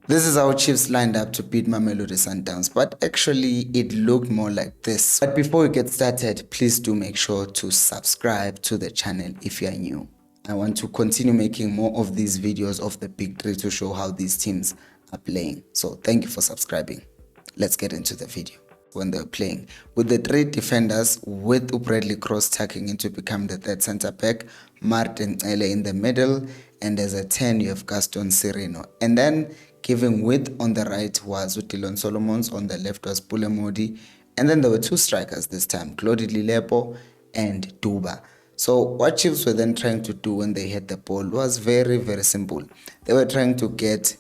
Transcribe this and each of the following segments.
This is how Chiefs lined up to beat Mamelodi Sundowns, but actually it looked more like this. But before we get started, please do make sure to subscribe to the channel if you are new. I want to continue making more of these videos of the big three to show how these teams are playing. So thank you for subscribing. Let's get into the video. When they're playing with the three defenders, with Bradley Cross tucking in to become the third center back, Martin Ele in the middle, and as a 10 you have Gaston Sireno, and then giving width on the right was Dylan Solomons, on the left was Pule Modi, and then there were two strikers this time, Claude Lilepo and Duba. So what Chiefs were then trying to do when they had the ball was very, very simple. They were trying to get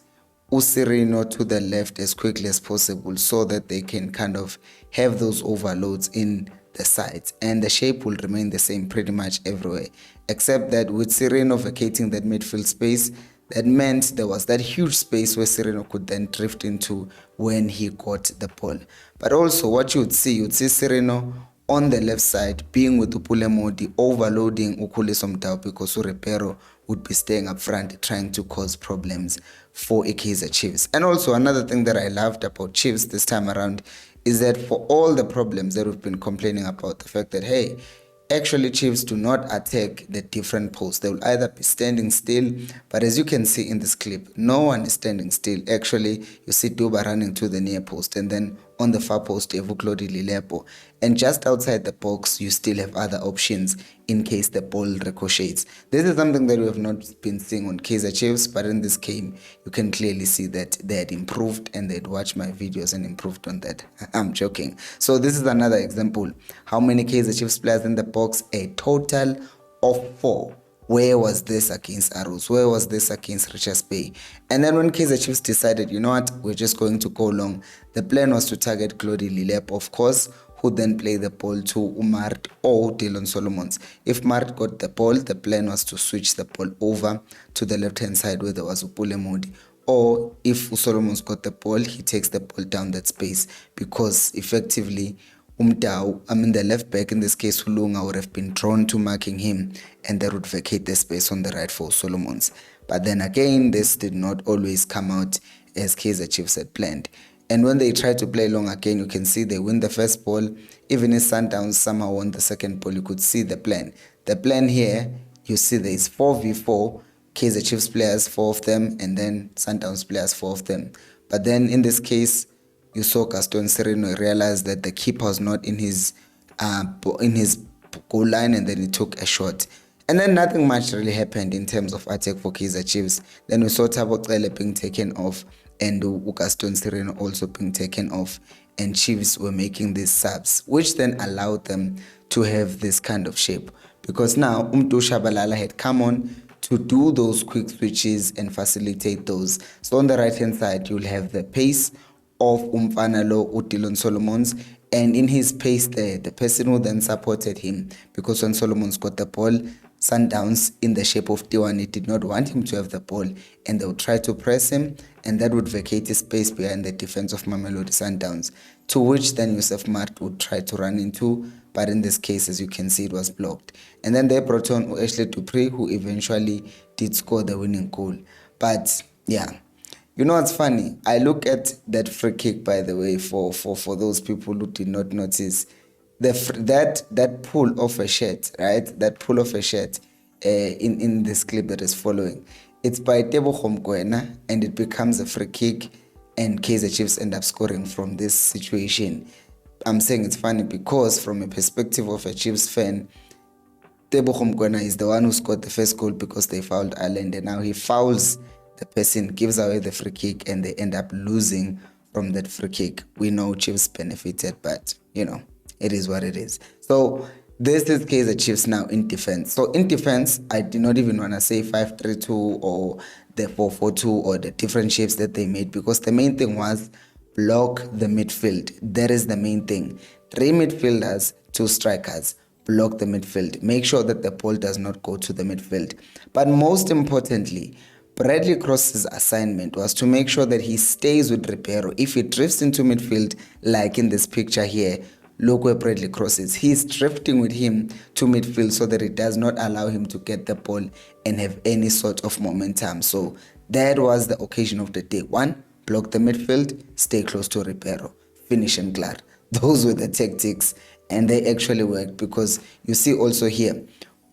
Usirino to the left as quickly as possible so that they can kind of have those overloads in the sides, and the shape will remain the same pretty much everywhere, except that with Sireno vacating that midfield space, that meant there was that huge space where Sireno could then drift into when he got the ball. But also what you'd see Sireno on the left side being with Upule Modi overloading Ukuleso Mdao, because Urepero would be staying up front trying to cause problems for Kaizer Chiefs. And also another thing that I loved about Chiefs this time around is that for all the problems that we've been complaining about, the fact that, hey, actually Chiefs do not attack the different posts. They will either be standing still, but as you can see in this clip, no one is standing still. Actually, you see Duba running to the near post, and then on the far post, you have Claude Lilepo. And just outside the box, you still have other options in case the ball ricochets. This is something that we have not been seeing on Kaizer Chiefs, but in this game, you can clearly see that they had improved, and they'd watched my videos and improved on that. I'm joking. So this is another example. How many Kaizer Chiefs players in the box? A total of 4. Where was this against Arrows? Where was this against Richards Bay? And then when Kaizer Chiefs decided, you know what, we're just going to go long, the plan was to target Claude Lilep, of course, who then play the ball to Umart or Dylan Solomons. If Mart got the ball, the plan was to switch the ball over to the left-hand side where there was Upule Modi. Or if Solomons got the ball, he takes the ball down that space, because effectively the left back, in this case Hulunga, would have been drawn to marking him, and that would vacate the space on the right for Solomons. But then again, this did not always come out as Kaizer Chiefs had planned. And when they tried to play long again, you can see they win the first ball. Even if Sundowns somehow won the second ball, you could see the plan. The plan here, you see there is 4v4, Kaizer Chiefs players, 4 of them, and then Sundowns players, 4 of them. But then in this case, you saw Gaston Sereno realize that the keeper was not in his goal line, and then he took a shot. And then nothing much really happened in terms of attack for Kaizer Chiefs. Then we saw Thabo Cele being taken off, and Gaston Sereno also being taken off, and Chiefs were making these subs, which then allowed them to have this kind of shape, because now Umtu Shabalala had come on to do those quick switches and facilitate those. So on the right hand side, you'll have the pace of Umfanalo Dylan Solomons, and in his pace there, the person who then supported him, because when Solomons got the ball, Sundowns in the shape of Tiwani did not want him to have the ball, and they would try to press him, and that would vacate his space behind the defense of Mamelodi Sundowns, to which then Yusuf Mart would try to run into, but in this case, as you can see, it was blocked. And then they brought on Ashley Dupree, who eventually did score the winning goal. But yeah, you know what's funny? I look at that free kick, by the way, for those people who did not notice, that pull of a shirt, right? That pull of a shirt in this clip that is following. It's by Tebo Khomkwena, and it becomes a free kick, and Kaizer Chiefs end up scoring from this situation. I'm saying it's funny because from a perspective of a Chiefs fan, Tebo Khomkwena is the one who scored the first goal because they fouled Ireland, and now he fouls the person, gives away the free kick, and they end up losing from that free kick. We know Chiefs benefited, but you know, it is what it is. So this is Kaizer Chiefs now in defense. So in defense, I do not even want to say 5-3-2 or the 4-4-2 or the different shapes that they made, because the main thing was block the midfield. That is the main thing. 3 midfielders, 2 strikers. Block the midfield. Make sure that the ball does not go to the midfield. But most importantly, Bradley Cross's assignment was to make sure that he stays with Ribeiro. If he drifts into midfield, like in this picture here, look where Bradley Cross is. He's drifting with him to midfield so that it does not allow him to get the ball and have any sort of momentum. So that was the occasion of the day. 1, block the midfield, stay close to Ribeiro, finish and clear. Those were the tactics, and they actually worked, because you see also here,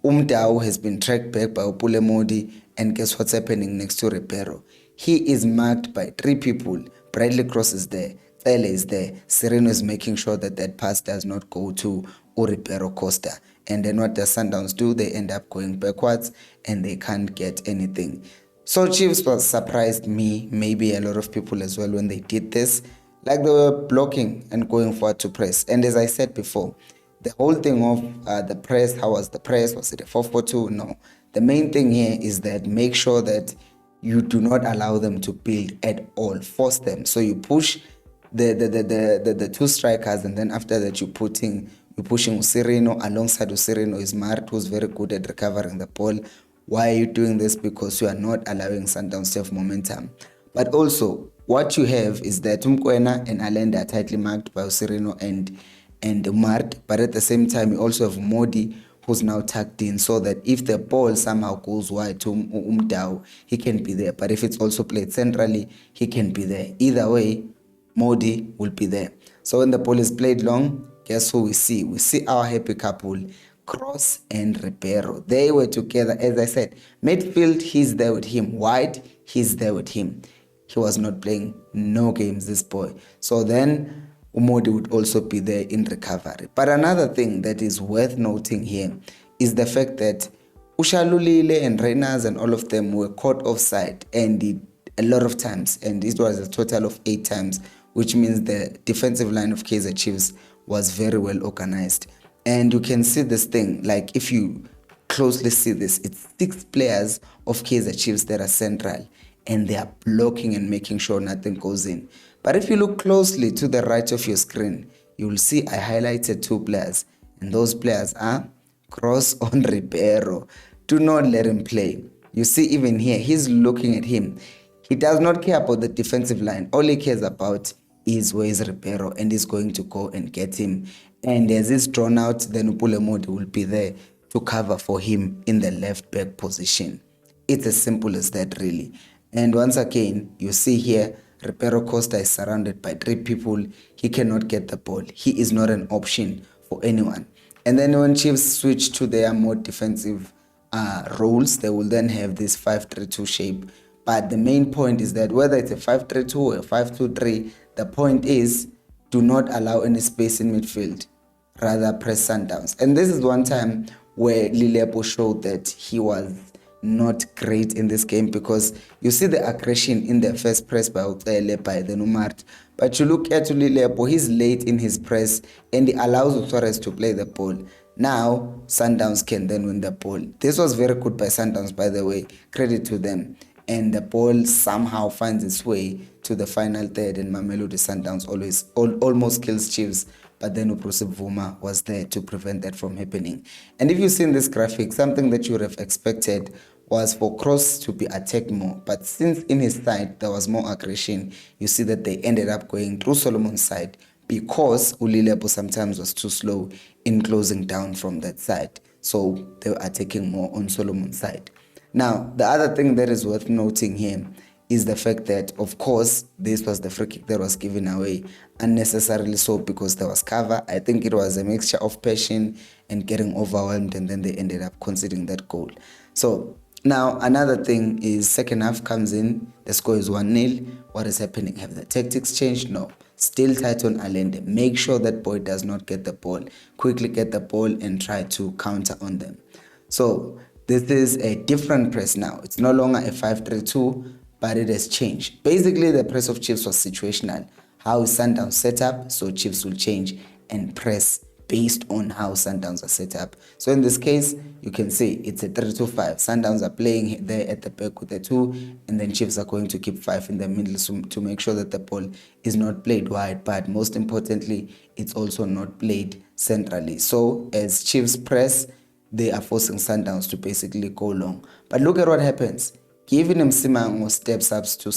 Umdao has been tracked back by Opule Modi, and guess what's happening next to Ribeiro? He is marked by 3 people. Bradley Cross is there, Ele is there, Sereno is making sure that that pass does not go to Ribeiro Costa. And then what does Sundowns do? They end up going backwards and they can't get anything. So Chiefs was surprised me, maybe a lot of people as well, when they did this. Like they were blocking and going forward to press. And as I said before, the whole thing of the press, how was the press? Was it a 4-4-2? No. The main thing here is that make sure that you do not allow them to build at all. Force them. So you push the 2 strikers, and then after that you're pushing Sereno. Alongside Sereno is Mart, who's very good at recovering the ball. Why are you doing this? Because you are not allowing Sundowns to have momentum. But also, what you have is that Umkwena and Allende are tightly marked by Sereno and Mart, but at the same time you also have Modi, who's now tucked in, so that if the ball somehow goes wide to Umdao, he can be there. But if it's also played centrally, he can be there. Either way, Modi will be there. So when the ball is played long, guess who we see? We see our happy couple, Cross and Ribeiro. They were together. As I said, midfield, he's there with him. Wide, he's there with him. He was not playing no games, this boy. So then Umodi would also be there in recovery. But another thing that is worth noting here is the fact that Ushalulile and Reyners and all of them were caught offside, and a lot of times, and it was a total of 8 times, which means the defensive line of Kaizer Chiefs was very well organized. And you can see this thing, like if you closely see this, it's 6 players of Kaizer Chiefs that are central, and they are blocking and making sure nothing goes in. But if you look closely to the right of your screen, you will see I highlighted 2 players, and those players are Cross on Ribeiro. Do not let him play. You see even here, he's looking at him. He does not care about the defensive line. All he cares about is where is Ribeiro, and he's going to go and get him. And as he's drawn out, then Upule Modi will be there to cover for him in the left back position. It's as simple as that, really. And once again, you see here, Ribeiro Costa is surrounded by 3 people. He cannot get the ball. He is not an option for anyone. And then when Chiefs switch to their more defensive roles, they will then have this 5-3-2 shape. But the main point is that whether it's a 5-3-2 or a 5-2-3, the point is do not allow any space in midfield. Rather press Sundowns. And this is one time where Lilepo showed that he was not great in this game, because you see the aggression in the first press by Utsele, by the Numart. But you look at Lilepo, he's late in his press and he allows Suarez to play the ball. Now, Sundowns can then win the ball. This was very good by Sundowns, by the way. Credit to them. And the ball somehow finds its way to the final third, and Mamelodi Sundowns almost kills Chiefs. But then Uprosip Vuma was there to prevent that from happening. And if you see in this graphic, something that you would have expected was for Cross to be attacked more. But since in his side there was more aggression, you see that they ended up going through Solomon's side, because Ulilepo sometimes was too slow in closing down from that side. So they were attacking more on Solomon's side. Now, the other thing that is worth noting here is the fact that, of course, this was the free kick that was given away, unnecessarily so, because there was cover. I think it was a mixture of passion and getting overwhelmed, and then they ended up conceding that goal. So now another thing is second half comes in, the score is 1-0. What is happening? Have the tactics changed? No. Still tight on Allende. Make sure that boy does not get the ball. Quickly get the ball and try to counter on them. So this is a different press now. It's no longer a 5-3-2, but it has changed. Basically, the press of Chiefs was situational. How is Sundowns set up? So Chiefs will change and press based on how Sundowns are set up. So in this case, you can see it's a 3-2-5. Sundowns are playing there at the back with a 2, and then Chiefs are going to keep 5 in the middle to make sure that the ball is not played wide, but most importantly, it's also not played centrally. So as Chiefs press, they are forcing Sundowns to basically go long. But look at what happens. Giving him Simango steps up to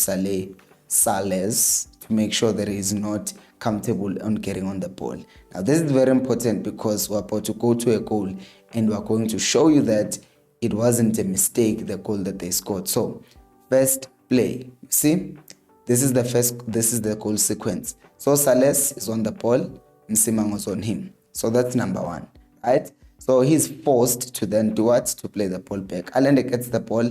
Sales to make sure that he is not comfortable on getting on the ball. Now this is very important, because we're about to go to a goal and we're going to show you that it wasn't a mistake, the goal that they scored. So first play, you see, This is the goal sequence. So Sales is on the ball, Msimango's on him. So that's number one, right? So he's forced to then do what? To play the ball back. Allende gets the ball,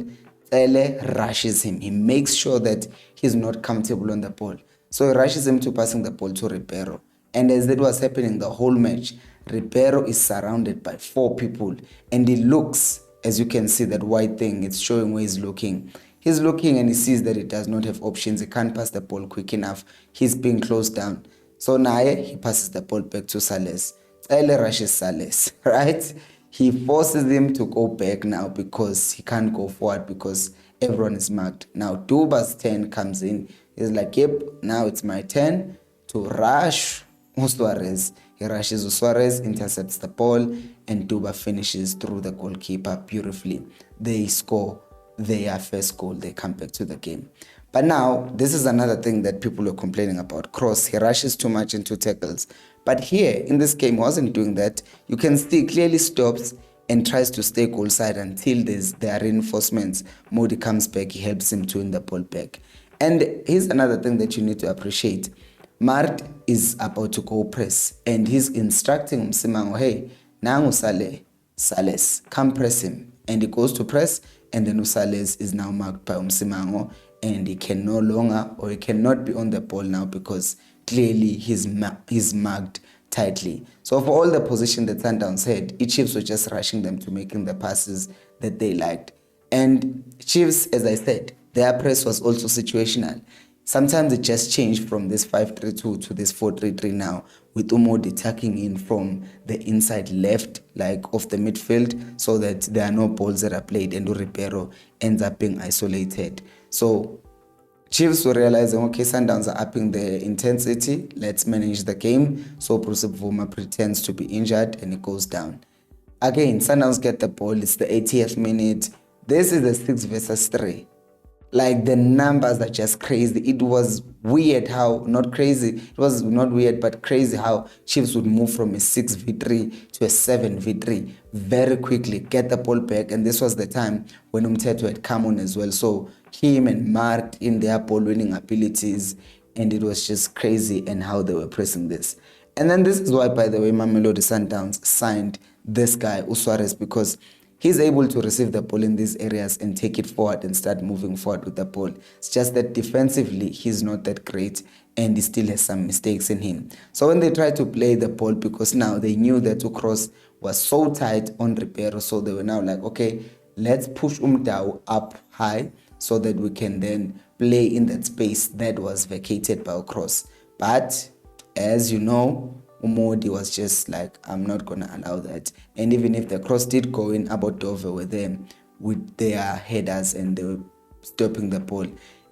Tele rushes him. He makes sure that he's not comfortable on the ball. So he rushes him to passing the ball to Ribeiro. And as that was happening the whole match, Ribeiro is surrounded by 4 people. And he looks, as you can see, that white thing, it's showing where he's looking. He's looking and he sees that he does not have options. He can't pass the ball quick enough. He's being closed down. So now he passes the ball back to Sales. Ele rushes Sales, right? He forces him to go back now because he can't go forward because everyone is marked. Now Duba's turn comes in. He's like, yep, now it's my turn to rush Suarez. He rushes Suarez, intercepts the ball, and Duba finishes through the goalkeeper beautifully. They score their first goal. They come back to the game. But now, this is another thing that people are complaining about. Kroos, he rushes too much into tackles. But here, in this game, he wasn't doing that. You can see clearly stops and tries to stay goal side until there are reinforcements. Modi comes back, he helps him to win the ball back. And here's another thing that you need to appreciate. Mart is about to go press, and he's instructing Msimango, hey, now Sales, come press him. And he goes to press, and then Sales is now marked by Msimango, and he can no longer, or he cannot be on the ball now because clearly he's marked tightly. So for all the position that Sundowns had, Chiefs were just rushing them to making the passes that they liked. And Chiefs, as I said, their press was also situational. Sometimes it just changed from this 5-3-2 to this 4-3-3 now, with Umodi tucking in from the inside left, like of the midfield, so that there are no balls that are played and Ribeiro ends up being isolated. So Chiefs were realizing, okay, Sundowns are upping their intensity, let's manage the game. So Bruce Bvuma pretends to be injured and it goes down. Again, Sundowns get the ball, it's the 80th minute. This is the 6 versus 3. Like, the numbers are just crazy. It was weird how, not crazy, it was not weird, but crazy how Chiefs would move from a 6v3 to a 7v3 very quickly, get the ball back. And this was the time when Umteto had come on as well. So him and Mark in their ball winning abilities, and it was just crazy and how they were pressing this. And then this is why, by the way, Mamelodi Sundowns signed this guy, Suarez, because he's able to receive the ball in these areas and take it forward and start moving forward with the ball. It's just that defensively, he's not that great and he still has some mistakes in him. So when they tried to play the ball, because now they knew that Kroos was so tight on Ribeiro, so they were now like, okay, let's push Umdao up high so that we can then play in that space that was vacated by Kroos. But as you know, Umodi was just like, I'm not going to allow that. And even if the cross did go in, Abodove were there with their headers and they were stopping the ball.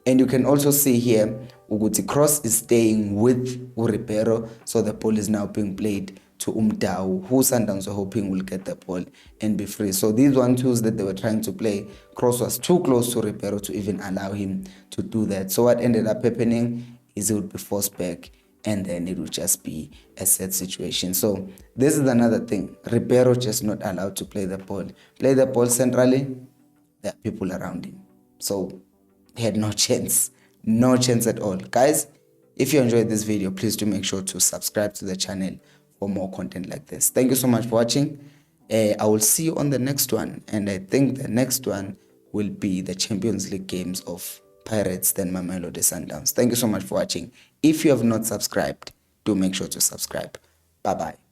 And you can also see here, Uguti Cross is staying with Ribeiro, so the ball is now being played to Umdao, who Sundowns were hoping will get the ball and be free. So these 1-2s that they were trying to play, Cross was too close to Ribeiro to even allow him to do that. So what ended up happening is he would be forced back, and then it would just be a set situation. So this is another thing. Ribeiro just not allowed to play the ball. Play the ball centrally, there are people around him. So he had no chance. No chance at all. Guys, if you enjoyed this video, please do make sure to subscribe to the channel for more content like this. Thank you so much for watching. I will see you on the next one. And I think the next one will be the Champions League games of Pirates than Mamelodi Sundowns. Thank you so much for watching. If you have not subscribed, do make sure to subscribe. Bye-bye.